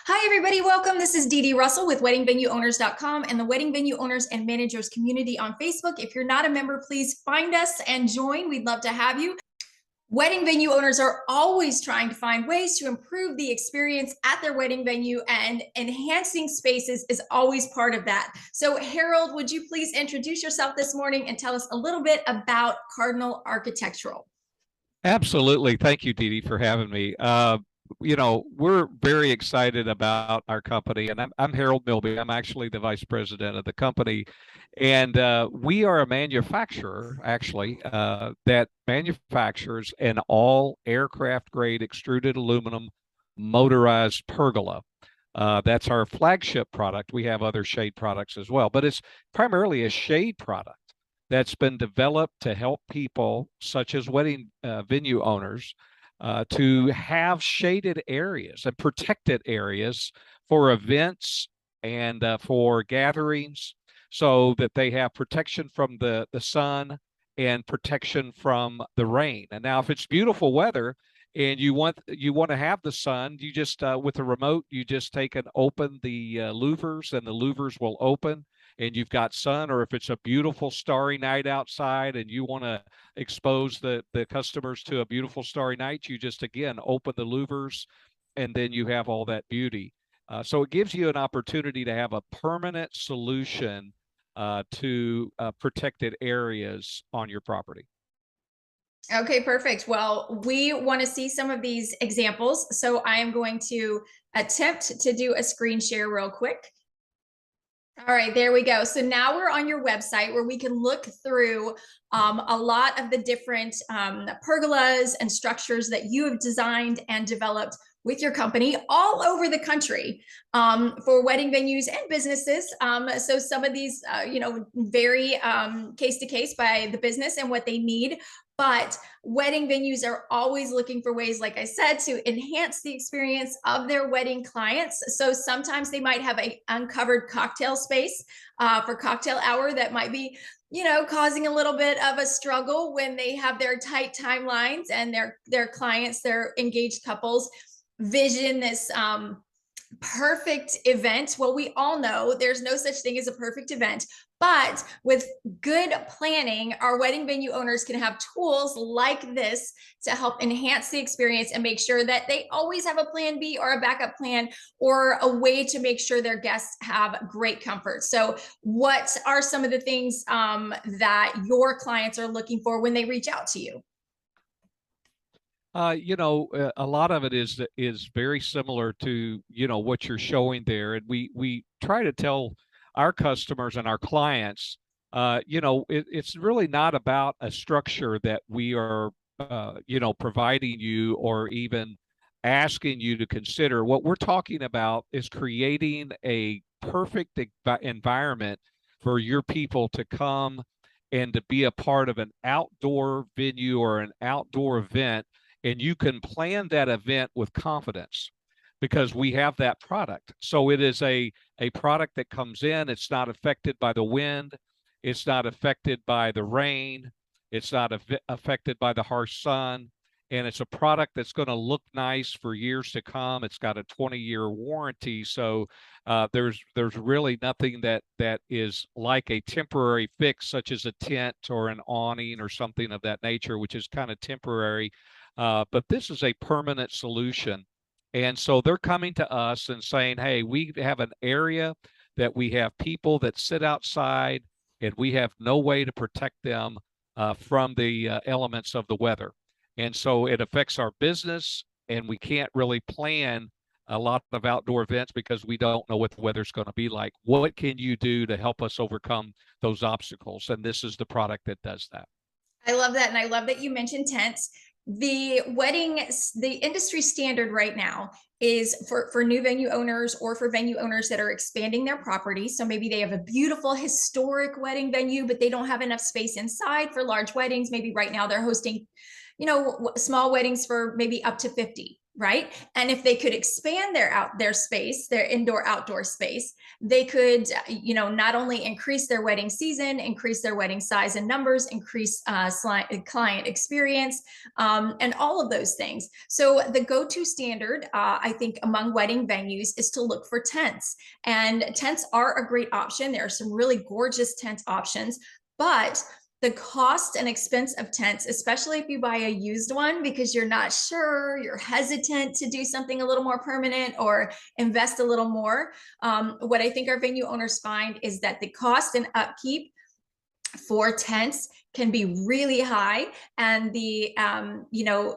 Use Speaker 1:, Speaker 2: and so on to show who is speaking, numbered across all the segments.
Speaker 1: Hi, everybody. Welcome. This is Dee Dee Russell with weddingvenueowners.com and the Wedding Venue Owners and Managers community on Facebook. If you're not a member, please find us and join. We'd love to have you. Wedding venue owners are always trying to find ways to improve the experience at their wedding venue, and enhancing spaces is always part of that. So, Harold, would you please introduce yourself this morning and tell us a little bit about Cardinal Architectural?
Speaker 2: Absolutely. Thank you, Dee Dee, for having me. We're very excited about our company, and I'm Harold Milby. I'm actually the vice president of the company, and we are a manufacturer, actually, that manufactures an all aircraft grade extruded aluminum motorized pergola. That's our flagship product. We have other shade products as well, but it's primarily a shade product that's been developed to help people such as wedding venue owners to have shaded areas and protected areas for events and for gatherings, so that they have protection from the sun and protection from the rain. And now if it's beautiful weather and you want to have the sun, you just with a remote, you just take and open the louvers, and the louvers will open, and you've got sun. Or if it's a beautiful starry night outside and you want to expose the customers to a beautiful starry night, you just again open the louvers, and then you have all that beauty. So it gives you an opportunity to have a permanent solution to protected areas on your property.
Speaker 1: Okay, perfect. Well, we want to see some of these examples. So I am going to attempt to do a screen share real quick. All right, there we go. So now we're on your website where we can look through a lot of the different pergolas and structures that you have designed and developed with your company all over the country for wedding venues and businesses. So some of these, vary case to case by the business and what they need. But wedding venues are always looking for ways, like I said, to enhance the experience of their wedding clients. So sometimes they might have an uncovered cocktail space for cocktail hour that might be, causing a little bit of a struggle when they have their tight timelines and their clients, their engaged couples, vision this perfect event. Well, we all know there's no such thing as a perfect event, but with good planning, our wedding venue owners can have tools like this to help enhance the experience and make sure that they always have a plan B or a backup plan, or a way to make sure their guests have great comfort. So what are some of the things that your clients are looking for when they reach out to you?
Speaker 2: A lot of it is very similar to what you're showing there, and we try to tell our customers and our clients, it's really not about a structure that we are providing you or even asking you to consider. What we're talking about is creating a perfect environment for your people to come and to be a part of an outdoor venue or an outdoor event, and you can plan that event with confidence because we have that product. So it is a product that comes in, it's not affected by the wind, it's not affected by the rain, it's not affected by the harsh sun, and it's a product that's going to look nice for years to come. It's got a 20-year warranty, so there's really nothing that is like a temporary fix, such as a tent or an awning or something of that nature, which is kind of temporary. But this is a permanent solution. And so they're coming to us and saying, hey, we have an area that we have people that sit outside, and we have no way to protect them from the elements of the weather. And so it affects our business, and we can't really plan a lot of outdoor events because we don't know what the weather's going to be like. What can you do to help us overcome those obstacles? And this is the product that does that.
Speaker 1: I love that. And I love that you mentioned tents. The industry standard right now is for new venue owners or for venue owners that are expanding their property. So maybe they have a beautiful historic wedding venue, but they don't have enough space inside for large weddings. Maybe right now they're hosting, small weddings for maybe up to 50. right? And if they could expand their space, their indoor outdoor space, they could, not only increase their wedding season, increase their wedding size and numbers, increase client experience, and all of those things. So the go-to standard, I think, among wedding venues is to look for tents. And tents are a great option. There are some really gorgeous tent options, but the cost and expense of tents, especially if you buy a used one because you're not sure, you're hesitant to do something a little more permanent or invest a little more. What I think our venue owners find is that the cost and upkeep for tents can be really high, and the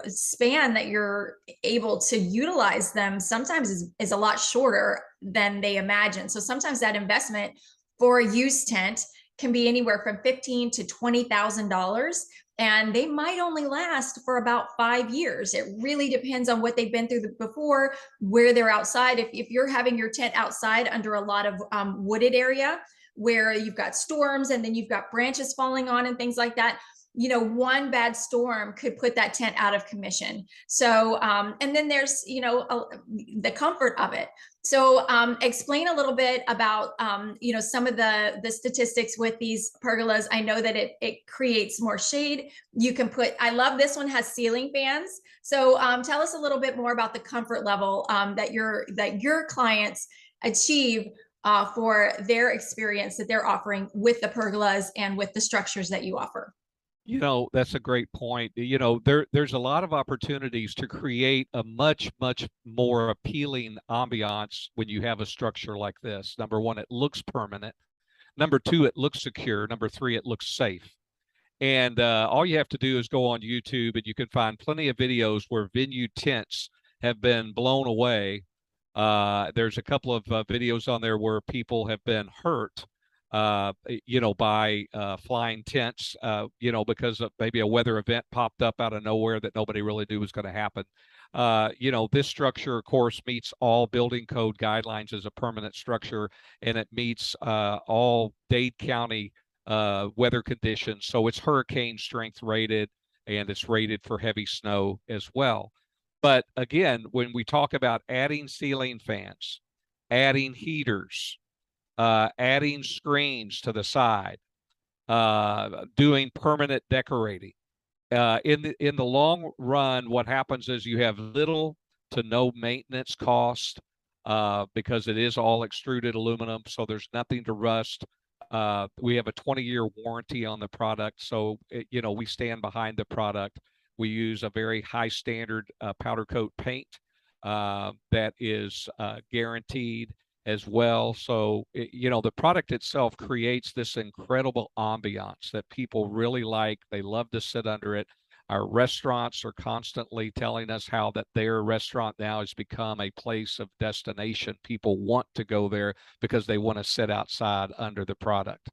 Speaker 1: span that you're able to utilize them sometimes is a lot shorter than they imagine. So sometimes that investment for a used tent can be anywhere from $15,000 to $20,000, and they might only last for about 5 years. It really depends on what they've been through before, where they're outside. If you're having your tent outside under a lot of wooded area where you've got storms and then you've got branches falling on and things like that, one bad storm could put that tent out of commission. So, and then there's, the comfort of it. So explain a little bit about, some of the statistics with these pergolas. I know that it creates more shade. You can I love this one has ceiling fans. So tell us a little bit more about the comfort level that your clients achieve for their experience that they're offering with the pergolas and with the structures that you offer.
Speaker 2: That's a great point. There's a lot of opportunities to create a much, much more appealing ambiance when you have a structure like this. Number one, it looks permanent. Number two, it looks secure. Number three, it looks safe. And all you have to do is go on YouTube and you can find plenty of videos where venue tents have been blown away. There's a couple of videos on there where people have been hurt by flying tents, because of maybe a weather event popped up out of nowhere that nobody really knew was going to happen. This structure, of course, meets all building code guidelines as a permanent structure, and it meets all Dade County weather conditions. So it's hurricane strength rated, and it's rated for heavy snow as well. But again, when we talk about adding ceiling fans, adding heaters, adding screens to the side, doing permanent decorating. In the long run, what happens is you have little to no maintenance cost because it is all extruded aluminum, so there's nothing to rust. We have a 20-year warranty on the product, so we stand behind the product. We use a very high standard powder coat paint that is guaranteed as well. So, the product itself creates this incredible ambiance that people really like. They love to sit under it. Our restaurants are constantly telling us how that their restaurant now has become a place of destination. People want to go there because they want to sit outside under the product.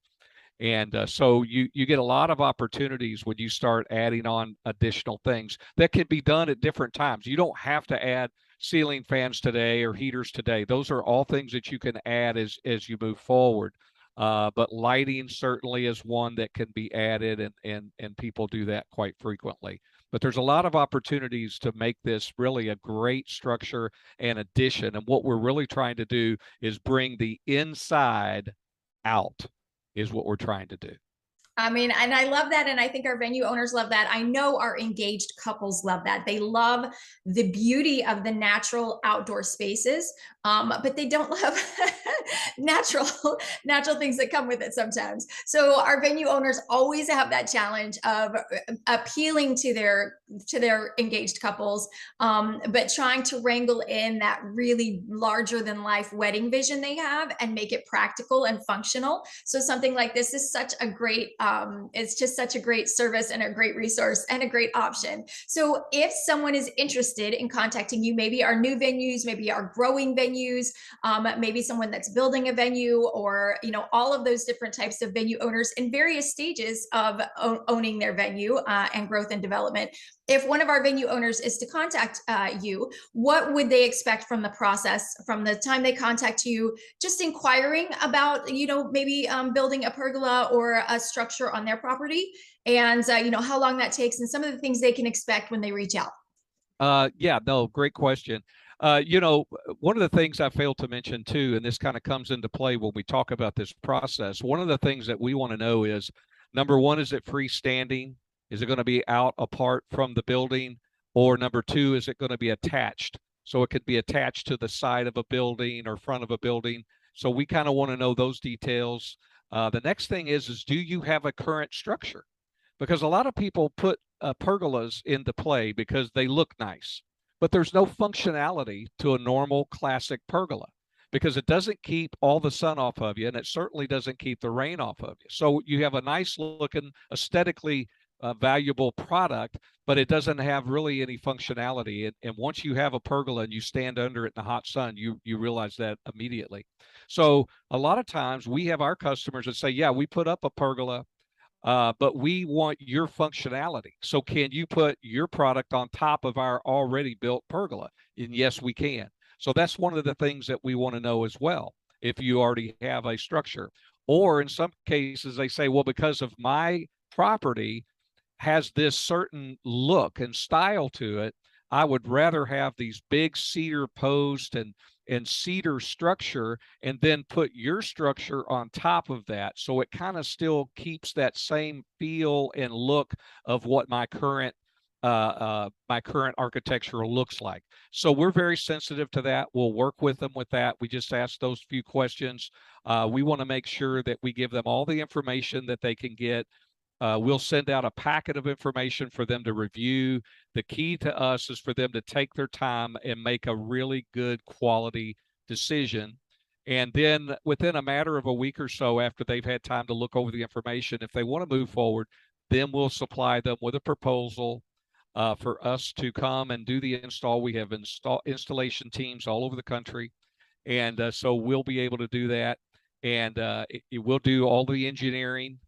Speaker 2: And so you get a lot of opportunities when you start adding on additional things that can be done at different times. You don't have to add ceiling fans today or heaters today. Those are all things that you can add as you move forward. But lighting certainly is one that can be added, and people do that quite frequently. But there's a lot of opportunities to make this really a great structure and addition. And what we're really trying to do is bring the inside out, is what we're trying to do.
Speaker 1: I mean, and I love that. And I think our venue owners love that. I know our engaged couples love that. They love the beauty of the natural outdoor spaces, but they don't love natural things that come with it sometimes. So our venue owners always have that challenge of appealing to their engaged couples, but trying to wrangle in that really larger than life wedding vision they have and make it practical and functional. So something like this is such a great it's just such a great service and a great resource and a great option. So if someone is interested in contacting you, maybe our new venues, maybe our growing venues, maybe someone that's building a venue, or all of those different types of venue owners in various stages of owning their venue and growth and development. If one of our venue owners is to contact you, what would they expect from the process, from the time they contact you, just inquiring about, maybe building a pergola or a structure on their property, and how long that takes, and some of the things they can expect when they reach out?
Speaker 2: Yeah, no, great question. One of the things I failed to mention too, and this kind of comes into play when we talk about this process. One of the things that we want to know is, number one, is it freestanding? Is it going to be out apart from the building? Or number two, is it going to be attached? So it could be attached to the side of a building or front of a building. So we kind of want to know those details. The next thing is do you have a current structure? Because a lot of people put pergolas into play because they look nice, but there's no functionality to a normal classic pergola because it doesn't keep all the sun off of you, and it certainly doesn't keep the rain off of you. So you have a nice looking, aesthetically valuable product, but it doesn't have really any functionality. And once you have a pergola and you stand under it in the hot sun, you realize that immediately. So a lot of times we have our customers that say, yeah, we put up a pergola, but we want your functionality. So can you put your product on top of our already built pergola? And yes, we can. So that's one of the things that we want to know as well, if you already have a structure. Or in some cases, they say, well, because of my property has this certain look and style to it, I would rather have these big cedar posts and cedar structure and then put your structure on top of that. So it kind of still keeps that same feel and look of what my current architectural looks like. So we're very sensitive to that. We'll work with them with that. We just ask those few questions. We want to make sure that we give them all the information that they can get. We'll send out a packet of information for them to review. The key to us is for them to take their time and make a really good quality decision. And then within a matter of a week or so after they've had time to look over the information, if they want to move forward, then we'll supply them with a proposal for us to come and do the install. We have installation teams all over the country. And so we'll be able to do that. And we'll do all the engineering.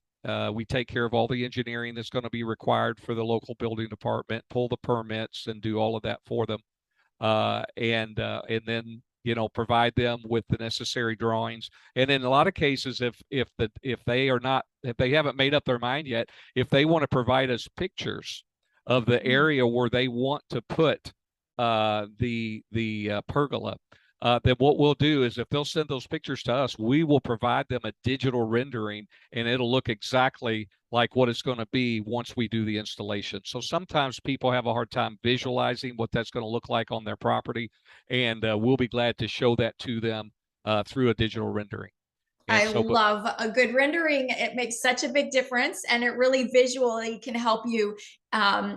Speaker 2: We take care of all the engineering that's going to be required for the local building department, pull the permits, and do all of that for them. And then provide them with the necessary drawings. And in a lot of cases, if they haven't made up their mind yet, if they want to provide us pictures of the area where they want to put the pergola, then what we'll do is if they'll send those pictures to us, we will provide them a digital rendering, and it'll look exactly like what it's going to be once we do the installation. So sometimes people have a hard time visualizing what that's going to look like on their property, and we'll be glad to show that to them through a digital rendering. And
Speaker 1: I
Speaker 2: so,
Speaker 1: love a good rendering. It makes such a big difference, and it really visually can help you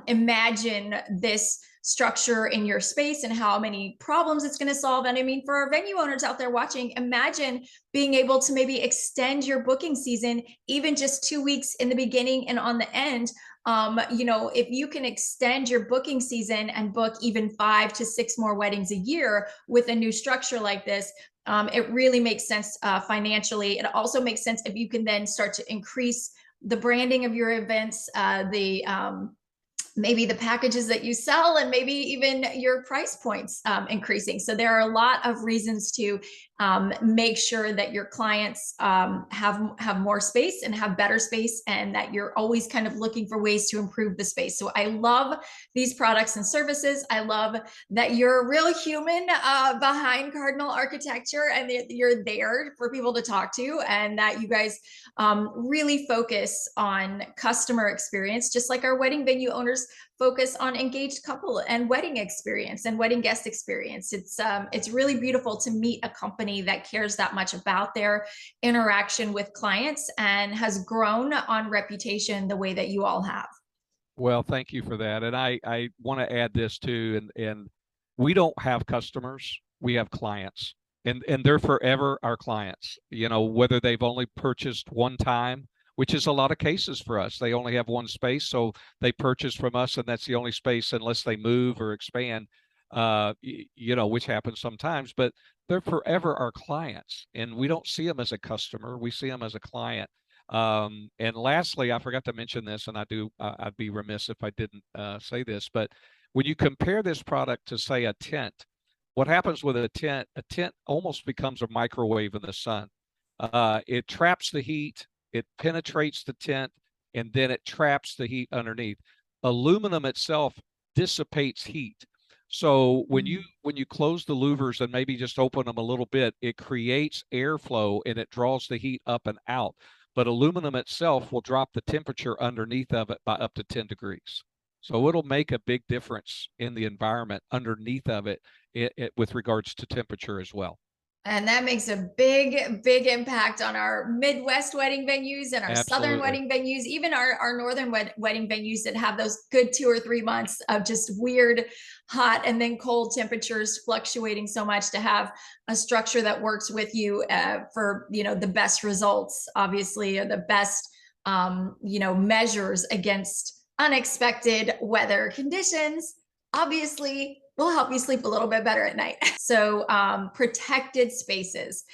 Speaker 1: imagine this structure in your space and how many problems it's going to solve. And I mean, for our venue owners out there watching, imagine being able to maybe extend your booking season even just 2 weeks in the beginning and on the end. If you can extend your booking season and book even 5 to 6 more weddings a year with a new structure like this, it really makes sense financially. It also makes sense if you can then start to increase the branding of your events, the maybe the packages that you sell, and maybe even your price points increasing. So there are a lot of reasons to make sure that your clients have more space and have better space, and that you're always kind of looking for ways to improve the space. So I love these products and services. I love that you're a real human behind Cardinal Architecture, and that you're there for people to talk to, and that you guys really focus on customer experience, just like our wedding venue owners focus on engaged couple and wedding experience and wedding guest experience. It's really beautiful to meet a company that cares that much about their interaction with clients and has grown on reputation the way that you all have.
Speaker 2: well, thank you for that. And I want to add this too. And we don't have customers, we have clients. And they're forever our clients, whether they've only purchased one time, which is a lot of cases for us. They only have one space, so they purchase from us, and that's the only space unless they move or expand, which happens sometimes. But they're forever our clients, and we don't see them as a customer. We see them as a client. And lastly, I forgot to mention this, and I'd be remiss if I didn't say this, but when you compare this product to, say, a tent, what happens with a tent almost becomes a microwave in the sun. It traps the heat, it penetrates the tent, and then it traps the heat underneath. Aluminum itself dissipates heat. So when you close the louvers and maybe just open them a little bit, it creates airflow and it draws the heat up and out. But aluminum itself will drop the temperature underneath of it by up to 10 degrees. So it'll make a big difference in the environment underneath of it, with regards to temperature as well.
Speaker 1: And that makes a big, big impact on our Midwest wedding venues and our Southern
Speaker 2: Absolutely.
Speaker 1: wedding venues, even our Northern wedding venues that have those good 2 or 3 months of just weird hot and then cold temperatures fluctuating so much. To have a structure that works with you for, the best results, obviously, or the best, measures against unexpected weather conditions, obviously will help you sleep a little bit better at night. So protected spaces.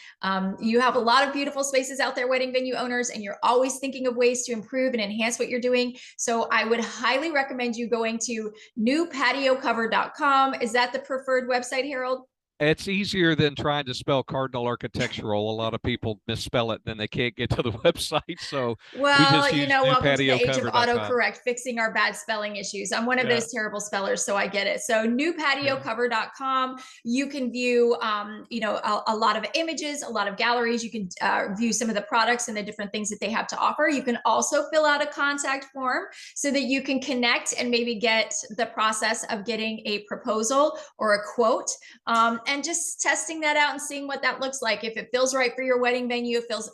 Speaker 1: You have a lot of beautiful spaces out there, wedding venue owners, and you're always thinking of ways to improve and enhance what you're doing. So I would highly recommend you going to newpatiocover.com. Is that the preferred website, Harold?
Speaker 2: It's easier than trying to spell Cardinal Architectural. A lot of people misspell it, and then they can't get to the website. So we
Speaker 1: Well,
Speaker 2: just use
Speaker 1: welcome to the age of
Speaker 2: newpatiocover.com.
Speaker 1: autocorrect, fixing our bad spelling issues. I'm one of
Speaker 2: Yeah.
Speaker 1: those terrible spellers, so I get it. So
Speaker 2: Yeah.
Speaker 1: newpatiocover.com, you can view, a lot of images, a lot of galleries. You can view some of the products and the different things that they have to offer. You can also fill out a contact form so that you can connect and maybe get the process of getting a proposal or a quote, and just testing that out and seeing what that looks like. If it feels right for your wedding venue, it feels,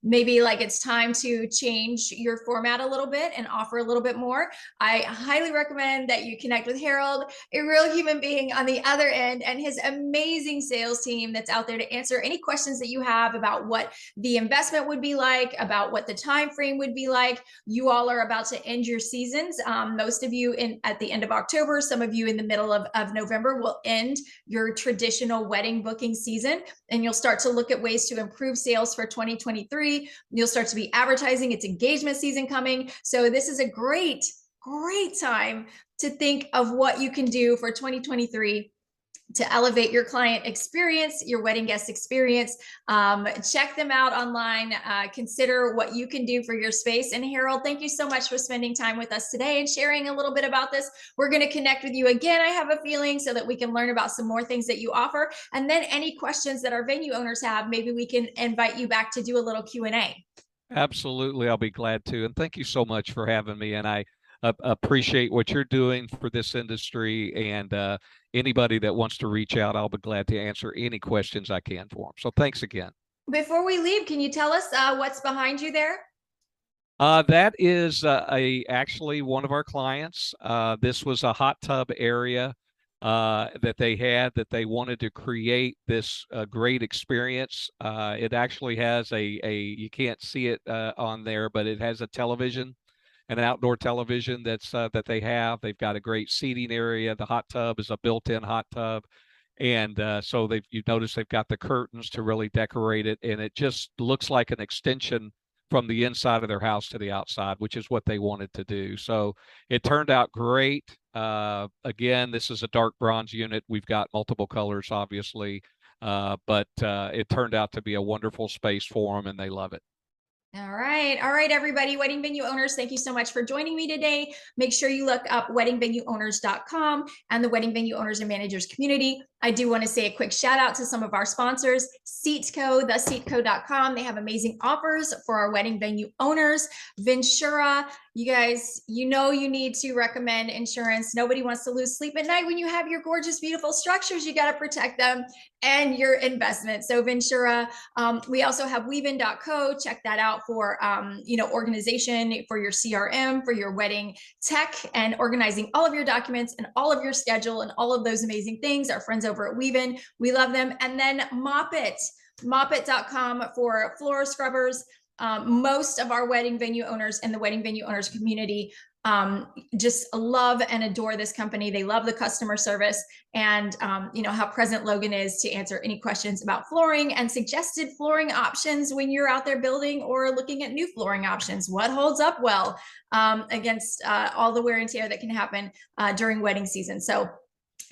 Speaker 1: maybe like it's time to change your format a little bit and offer a little bit more, I highly recommend that you connect with Harold, a real human being on the other end, and his amazing sales team that's out there to answer any questions that you have about what the investment would be like, about what the time frame would be like. You all are about to end your seasons. Most of you at the end of October, some of you in the middle of November will end your traditional wedding booking season, and you'll start to look at ways to improve sales for 2023. You'll start to be advertising. It's engagement season coming. So this is a great time to think of what you can do for 2023 to elevate your client experience, your wedding guest experience. Check them out online. Consider what you can do for your space. And Harold, thank you so much for spending time with us today and sharing a little bit about this. We're going to connect with you again, I have a feeling, so that we can learn about some more things that you offer. And then any questions that our venue owners have, maybe we can invite you back to do a little Q&A.
Speaker 2: Absolutely. I'll be glad to. And thank you so much for having me. And I appreciate what you're doing for this industry. And anybody that wants to reach out, I'll be glad to answer any questions I can for them. So thanks again.
Speaker 1: Before we leave, can you tell us what's behind you there?
Speaker 2: That is actually one of our clients. This was a hot tub area that they had, that they wanted to create this great experience. It actually has you can't see it on there, but it has a television, an outdoor television that they have. They've got a great seating area. The hot tub is a built-in hot tub. And so you notice they've got the curtains to really decorate it, and it just looks like an extension from the inside of their house to the outside, which is what they wanted to do. So it turned out great. Again, this is a dark bronze unit. We've got multiple colors, obviously, but it turned out to be a wonderful space for them, and they love it.
Speaker 1: All right, everybody. Wedding venue owners, thank you so much for joining me today. Make sure you look up weddingvenueowners.com and the Wedding Venue Owners and Managers community. I do want to say a quick shout out to some of our sponsors, Seatco, theseatco.com. They have amazing offers for our wedding venue owners. Ventura, you guys, you need to recommend insurance. Nobody wants to lose sleep at night when you have your gorgeous, beautiful structures. You got to protect them and your investment. So Ventura, we also have weavin.co. Check that out for, organization for your CRM, for your wedding tech, and organizing all of your documents and all of your schedule and all of those amazing things. Our friends over at Weavin, we love them. And then moppit.com for floor scrubbers. Most of our wedding venue owners in the wedding venue owners community just love and adore this company. They love the customer service, and how present Logan is to answer any questions about flooring and suggested flooring options when you're out there building or looking at new flooring options. What holds up well against all the wear and tear that can happen during wedding season. So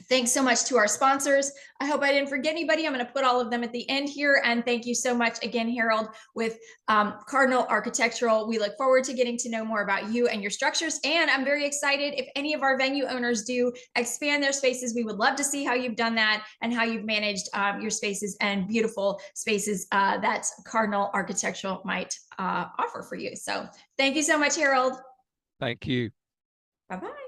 Speaker 1: Thanks so much to our sponsors. I hope I didn't forget anybody. I'm going to put all of them at the end here. And thank you so much again, Harold, with Cardinal Architectural. We look forward to getting to know more about you and your structures. And I'm very excited if any of our venue owners do expand their spaces. We would love to see how you've done that and how you've managed your spaces and beautiful spaces that Cardinal Architectural might offer for you. So thank you so much, Harold.
Speaker 2: Thank you.
Speaker 1: Bye-bye.